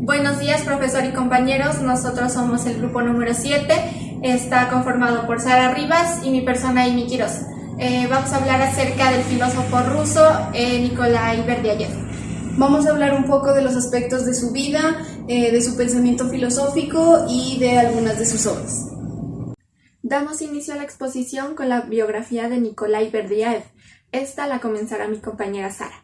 Buenos días, profesor y compañeros. Nosotros somos el grupo número 7. Está conformado por Sara Rivas y mi persona, Amy Quiroz. Vamos a hablar acerca del filósofo ruso Nikolai Berdyaev. Vamos a hablar un poco de los aspectos de su vida, de su pensamiento filosófico y de algunas de sus obras. Damos inicio a la exposición con la biografía de Nikolai Berdyaev. Esta la comenzará mi compañera Sara.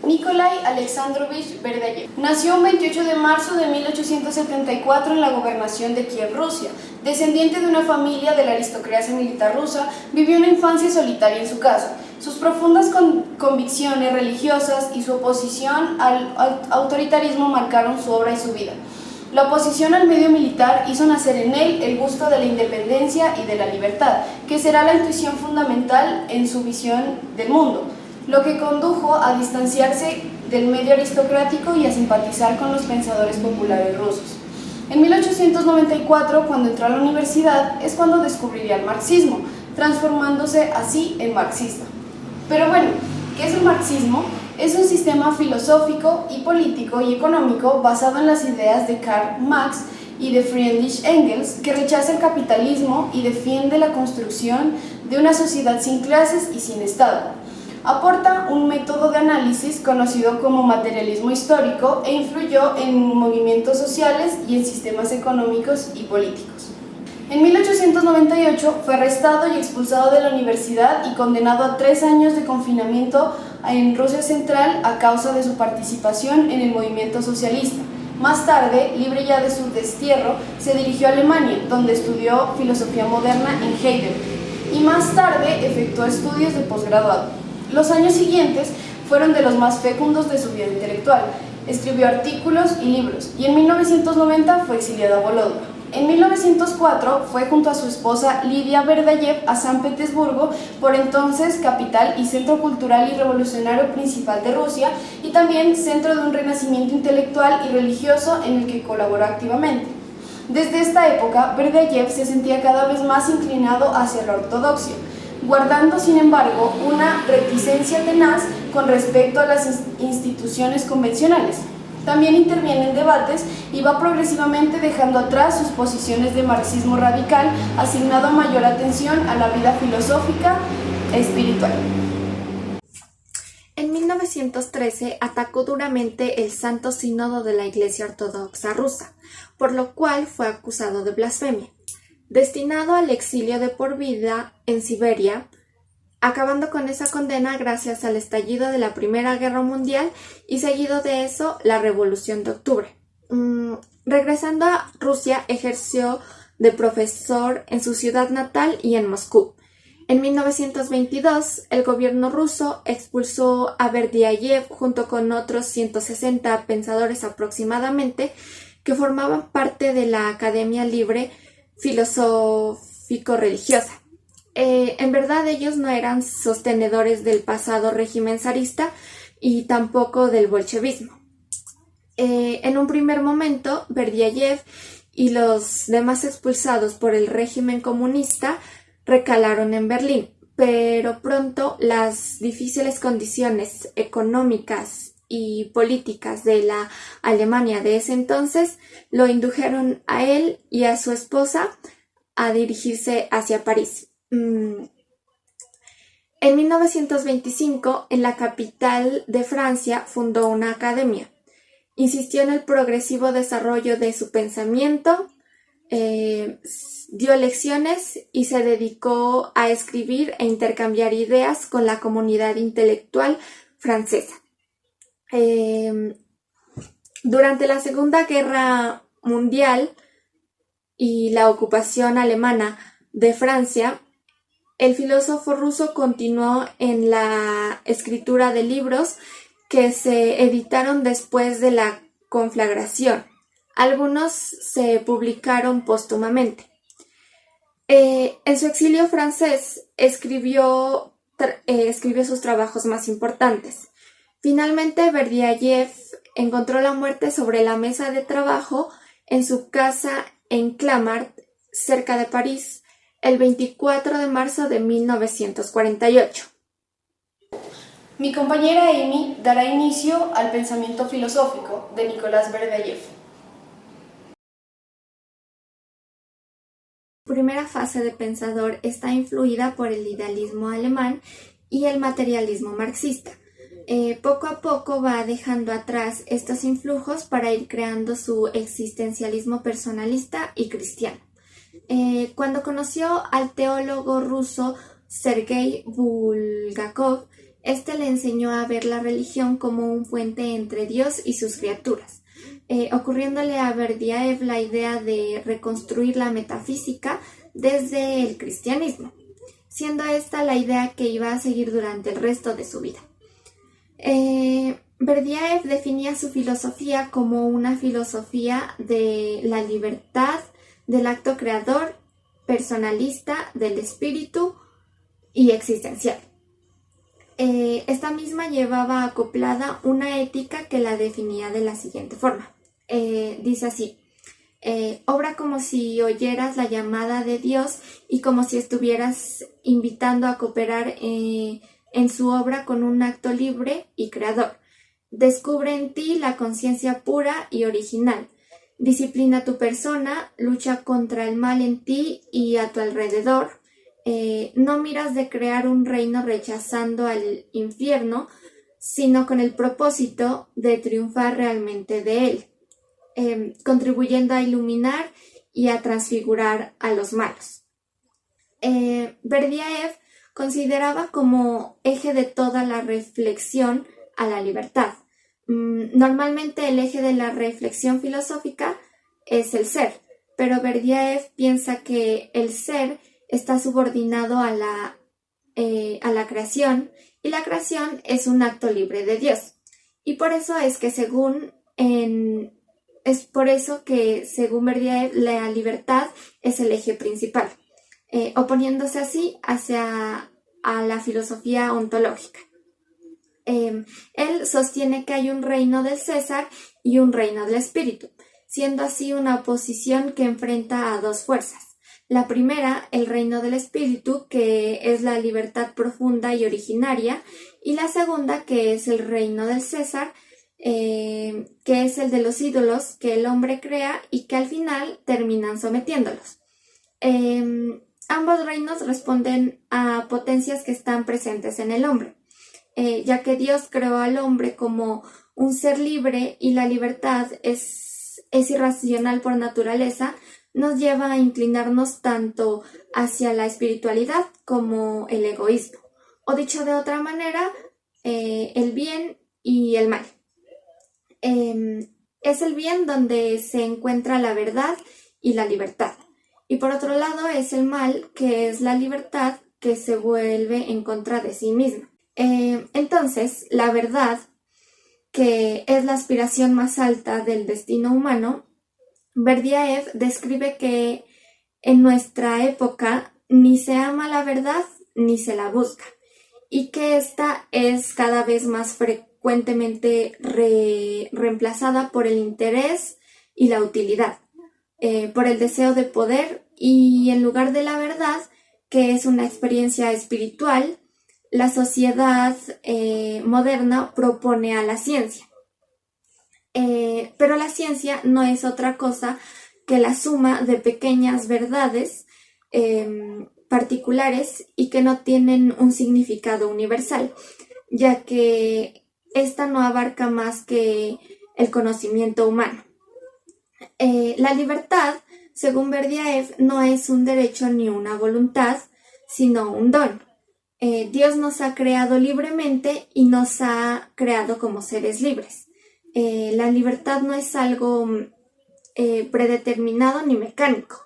Nikolai Alexandrovich Berdyaev nació el 28 de marzo de 1874 en la gobernación de Kiev, Rusia. Descendiente de una familia de la aristocracia militar rusa, vivió una infancia solitaria en su casa. Sus profundas convicciones religiosas y su oposición al autoritarismo marcaron su obra y su vida. La oposición al medio militar hizo nacer en él el gusto de la independencia y de la libertad, que será la intuición fundamental en su visión del mundo, lo que condujo a distanciarse del medio aristocrático y a simpatizar con los pensadores populares rusos. En 1894, cuando entró a la universidad, es cuando descubriría el marxismo, transformándose así en marxista. Pero bueno, ¿qué es el marxismo? Es un sistema filosófico y político y económico basado en las ideas de Karl Marx y de Friedrich Engels, que rechaza el capitalismo y defiende la construcción de una sociedad sin clases y sin Estado. Aporta un método de análisis conocido como materialismo histórico e influyó en movimientos sociales y en sistemas económicos y políticos. En 1898 fue arrestado y expulsado de la universidad y condenado a 3 años de confinamiento en Rusia Central a causa de su participación en el movimiento socialista. Más tarde, libre ya de su destierro, se dirigió a Alemania, donde estudió filosofía moderna en Heidelberg y más tarde efectuó estudios de posgraduado. Los años siguientes fueron de los más fecundos de su vida intelectual. Escribió artículos y libros y en 1990 fue exiliado a Volodya. En 1904 fue junto a su esposa Lidia Berdyaev a San Petersburgo, por entonces capital y centro cultural y revolucionario principal de Rusia, y también centro de un renacimiento intelectual y religioso en el que colaboró activamente. Desde esta época, Berdyaev se sentía cada vez más inclinado hacia la ortodoxia, guardando sin embargo una reticencia tenaz con respecto a las instituciones convencionales. También interviene en debates y va progresivamente dejando atrás sus posiciones de marxismo radical, asignando mayor atención a la vida filosófica e espiritual. En 1913 atacó duramente el Santo Sínodo de la Iglesia Ortodoxa Rusa, por lo cual fue acusado de blasfemia. Destinado al exilio de por vida en Siberia, acabando con esa condena gracias al estallido de la Primera Guerra Mundial y seguido de eso la Revolución de Octubre. Regresando a Rusia, ejerció de profesor en su ciudad natal y en Moscú. En 1922, el gobierno ruso expulsó a Berdyaev junto con otros 160 pensadores aproximadamente que formaban parte de la Academia Libre Filosófico-Religiosa. En verdad ellos no eran sostenedores del pasado régimen zarista y tampoco del bolchevismo. En un primer momento, Berdyaev y los demás expulsados por el régimen comunista recalaron en Berlín, pero pronto las difíciles condiciones económicas y políticas de la Alemania de ese entonces lo indujeron a él y a su esposa a dirigirse hacia París. En 1925, en la capital de Francia, fundó una academia. Insistió en el progresivo desarrollo de su pensamiento, dio lecciones y se dedicó a escribir e intercambiar ideas con la comunidad intelectual francesa. Durante la Segunda Guerra Mundial y la ocupación alemana de Francia, el filósofo ruso continuó en la escritura de libros que se editaron después de la conflagración. Algunos se publicaron póstumamente. En su exilio francés escribió sus trabajos más importantes. Finalmente, Berdyaev encontró la muerte sobre la mesa de trabajo en su casa en Clamart, cerca de París, el 24 de marzo de 1948. Mi compañera Amy dará inicio al pensamiento filosófico de Nicolás Berdyaev. Su primera fase de pensador está influida por el idealismo alemán y el materialismo marxista. Poco a poco va dejando atrás estos influjos para ir creando su existencialismo personalista y cristiano. Cuando conoció al teólogo ruso Sergei Bulgakov, este le enseñó a ver la religión como un puente entre Dios y sus criaturas, ocurriéndole a Berdyaev la idea de reconstruir la metafísica desde el cristianismo, siendo esta la idea que iba a seguir durante el resto de su vida. Berdyaev definía su filosofía como una filosofía de la libertad, del acto creador, personalista, del espíritu y existencial. Esta misma llevaba acoplada una ética que la definía de la siguiente forma. Dice así: obra como si oyeras la llamada de Dios y como si estuvieras invitando a cooperar en su obra con un acto libre y creador. Descubre en ti la conciencia pura y original. Disciplina tu persona, lucha contra el mal en ti y a tu alrededor. No miras de crear un reino rechazando al infierno, sino con el propósito de triunfar realmente de él, contribuyendo a iluminar y a transfigurar a los malos. Berdyaev consideraba como eje de toda la reflexión a la libertad. Normalmente el eje de la reflexión filosófica es el ser, pero Berdyaev piensa que el ser está subordinado a la creación, y la creación es un acto libre de Dios. Y por eso es que según Berdyaev la libertad es el eje principal, oponiéndose así a la filosofía ontológica. Él sostiene que hay un reino del César y un reino del espíritu, siendo así una oposición que enfrenta a dos fuerzas. La primera, el reino del espíritu, que es la libertad profunda y originaria, y la segunda, que es el reino del César, que es el de los ídolos que el hombre crea y que al final terminan sometiéndolos. Ambos reinos responden a potencias que están presentes en el hombre, ya que Dios creó al hombre como un ser libre y la libertad es irracional por naturaleza, nos lleva a inclinarnos tanto hacia la espiritualidad como el egoísmo, o dicho de otra manera, el bien y el mal. Es el bien donde se encuentra la verdad y la libertad, y por otro lado es el mal, que es la libertad que se vuelve en contra de sí misma. Entonces, la verdad, que es la aspiración más alta del destino humano, Berdyaev describe que en nuestra época ni se ama la verdad ni se la busca, y que esta es cada vez más frecuentemente reemplazada por el interés y la utilidad, por el deseo de poder, y en lugar de la verdad, que es una experiencia espiritual, la sociedad moderna propone a la ciencia. Pero la ciencia no es otra cosa que la suma de pequeñas verdades particulares y que no tienen un significado universal, ya que esta no abarca más que el conocimiento humano. La libertad, según Berdyaev, no es un derecho ni una voluntad, sino un don. Dios nos ha creado libremente y nos ha creado como seres libres. La libertad no es algo predeterminado ni mecánico.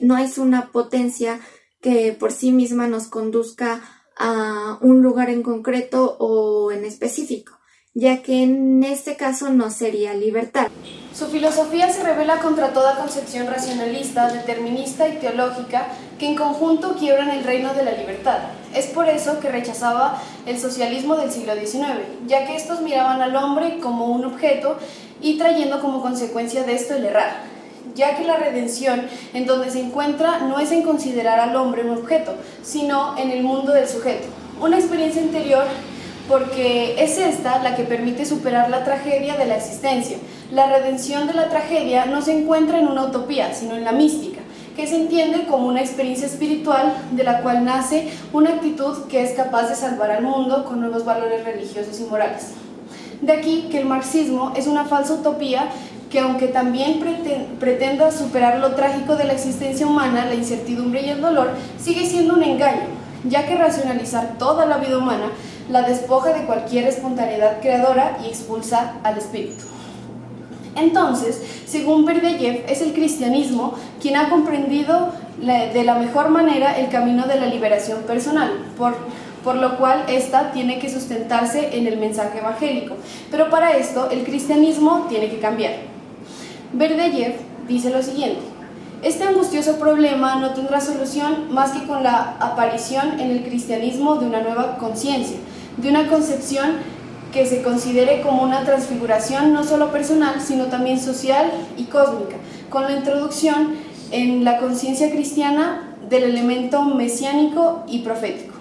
No es una potencia que por sí misma nos conduzca a un lugar en concreto o en específico, ya que en este caso no sería libertad. Su filosofía se revela contra toda concepción racionalista, determinista y teológica que en conjunto quiebran el reino de la libertad. Es por eso que rechazaba el socialismo del siglo XIX, ya que estos miraban al hombre como un objeto y trayendo como consecuencia de esto el errar, ya que la redención en donde se encuentra no es en considerar al hombre un objeto, sino en el mundo del sujeto, una experiencia interior porque es esta la que permite superar la tragedia de la existencia. La redención de la tragedia no se encuentra en una utopía, sino en la mística, que se entiende como una experiencia espiritual de la cual nace una actitud que es capaz de salvar al mundo con nuevos valores religiosos y morales. De aquí que el marxismo es una falsa utopía que, aunque también pretenda superar lo trágico de la existencia humana, la incertidumbre y el dolor, sigue siendo un engaño, ya que racionalizar toda la vida humana la despoja de cualquier espontaneidad creadora y expulsa al espíritu. Entonces, según Berdyaev, es el cristianismo quien ha comprendido de la mejor manera el camino de la liberación personal, por lo cual ésta tiene que sustentarse en el mensaje evangélico. Pero para esto, el cristianismo tiene que cambiar. Berdyaev dice lo siguiente: este angustioso problema no tendrá solución más que con la aparición en el cristianismo de una nueva conciencia, de una concepción que se considere como una transfiguración no solo personal, sino también social y cósmica, con la introducción en la conciencia cristiana del elemento mesiánico y profético.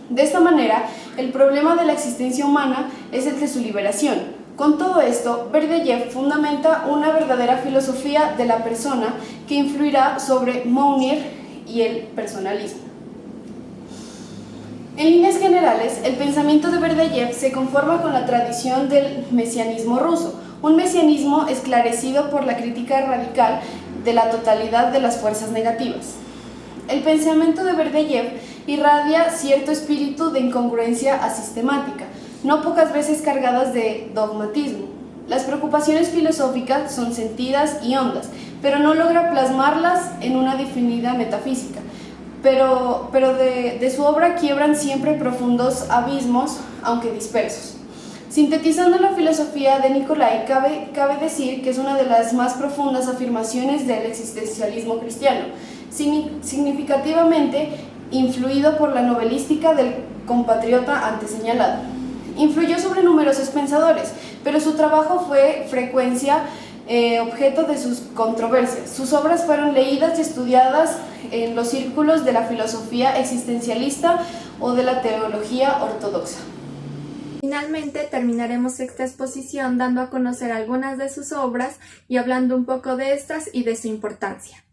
De esta manera, el problema de la existencia humana es el de su liberación. Con todo esto, Berdyaev fundamenta una verdadera filosofía de la persona que influirá sobre Mounier y el personalismo. En líneas generales, el pensamiento de Berdyaev se conforma con la tradición del mesianismo ruso, un mesianismo esclarecido por la crítica radical de la totalidad de las fuerzas negativas. El pensamiento de Berdyaev irradia cierto espíritu de incongruencia asistemática, no pocas veces cargadas de dogmatismo. Las preocupaciones filosóficas son sentidas y hondas, pero no logra plasmarlas en una definida metafísica. Pero de su obra quiebran siempre profundos abismos, aunque dispersos. Sintetizando la filosofía de Nicolai, cabe decir que es una de las más profundas afirmaciones del existencialismo cristiano, significativamente influido por la novelística del compatriota antes señalado. Influyó sobre numerosos pensadores, pero su trabajo fue frecuencia objeto de sus controversias. Sus obras fueron leídas y estudiadas en los círculos de la filosofía existencialista o de la teología ortodoxa. Finalmente terminaremos esta exposición dando a conocer algunas de sus obras y hablando un poco de estas y de su importancia.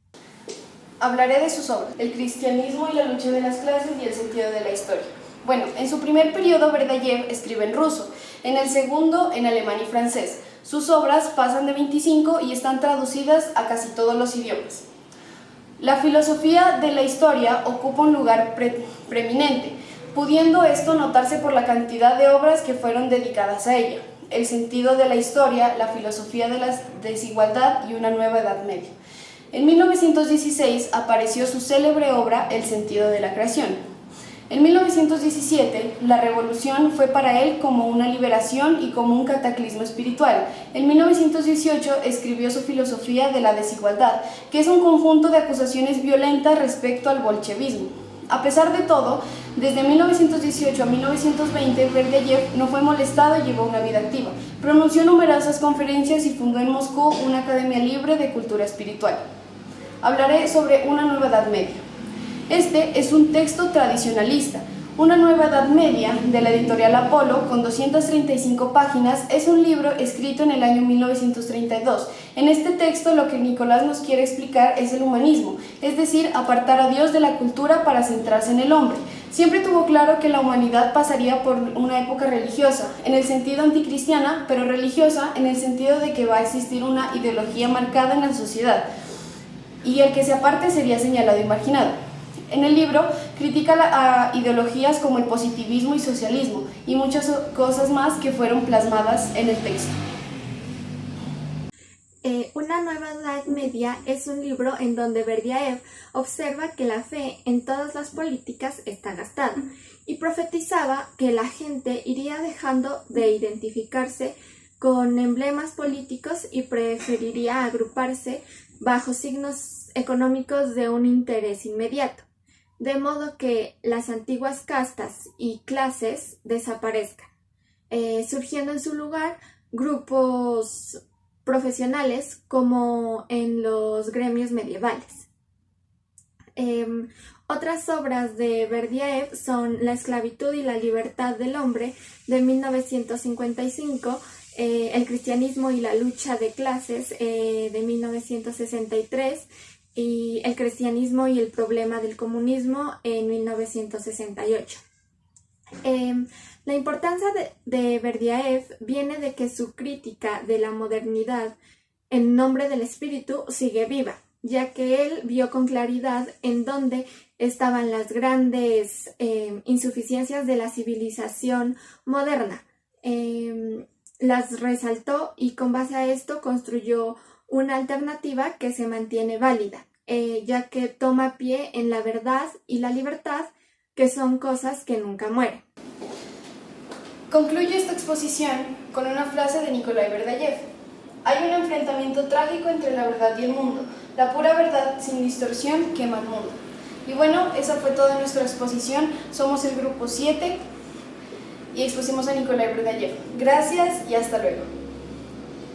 Hablaré de sus obras: el cristianismo y la lucha de las clases y el sentido de la historia. Bueno, en su primer periodo Berdyaev escribe en ruso, en el segundo en alemán y francés. Sus obras pasan de 25 y están traducidas a casi todos los idiomas. La filosofía de la historia ocupa un lugar preeminente, pudiendo esto notarse por la cantidad de obras que fueron dedicadas a ella: el sentido de la historia, la filosofía de la desigualdad y una nueva Edad Media. En 1916 apareció su célebre obra El sentido de la creación. En 1917, la revolución fue para él como una liberación y como un cataclismo espiritual. En 1918 escribió su filosofía de la desigualdad, que es un conjunto de acusaciones violentas respecto al bolchevismo. A pesar de todo, desde 1918 a 1920, Berdyaev no fue molestado y llevó una vida activa. Pronunció numerosas conferencias y fundó en Moscú una academia libre de cultura espiritual. Hablaré sobre una nueva Edad Media. Este es un texto tradicionalista. Una nueva Edad Media, de la editorial Apolo, con 235 páginas, es un libro escrito en el año 1932. En este texto lo que Nicolás nos quiere explicar es el humanismo, es decir, apartar a Dios de la cultura para centrarse en el hombre. Siempre tuvo claro que la humanidad pasaría por una época religiosa, en el sentido anticristiana, pero religiosa en el sentido de que va a existir una ideología marcada en la sociedad, y el que se aparte sería señalado y marginado. En el libro critica a ideologías como el positivismo y socialismo y muchas cosas más que fueron plasmadas en el texto. Una nueva Edad Media es un libro en donde Berdyaev observa que la fe en todas las políticas está gastada y profetizaba que la gente iría dejando de identificarse con emblemas políticos y preferiría agruparse bajo signos económicos de un interés inmediato, de modo que las antiguas castas y clases desaparezcan, surgiendo en su lugar grupos profesionales como en los gremios medievales. Otras obras de Berdyaev son La esclavitud y la libertad del hombre, de 1955, El cristianismo y la lucha de clases, de 1963, y El cristianismo y el problema del comunismo, en 1968. La importancia de Berdyaev viene de que su crítica de la modernidad en nombre del espíritu sigue viva, ya que él vio con claridad en dónde estaban las grandes insuficiencias de la civilización moderna. Las resaltó y con base a esto construyó una alternativa que se mantiene válida, ya que toma pie en la verdad y la libertad, que son cosas que nunca mueren. Concluye esta exposición con una frase de Nikolai Berdyaev. Hay un enfrentamiento trágico entre la verdad y el mundo. La pura verdad sin distorsión quema el mundo. Y bueno, esa fue toda nuestra exposición. Somos el grupo 7 y expusimos a Nikolai Berdyaev. Gracias y hasta luego.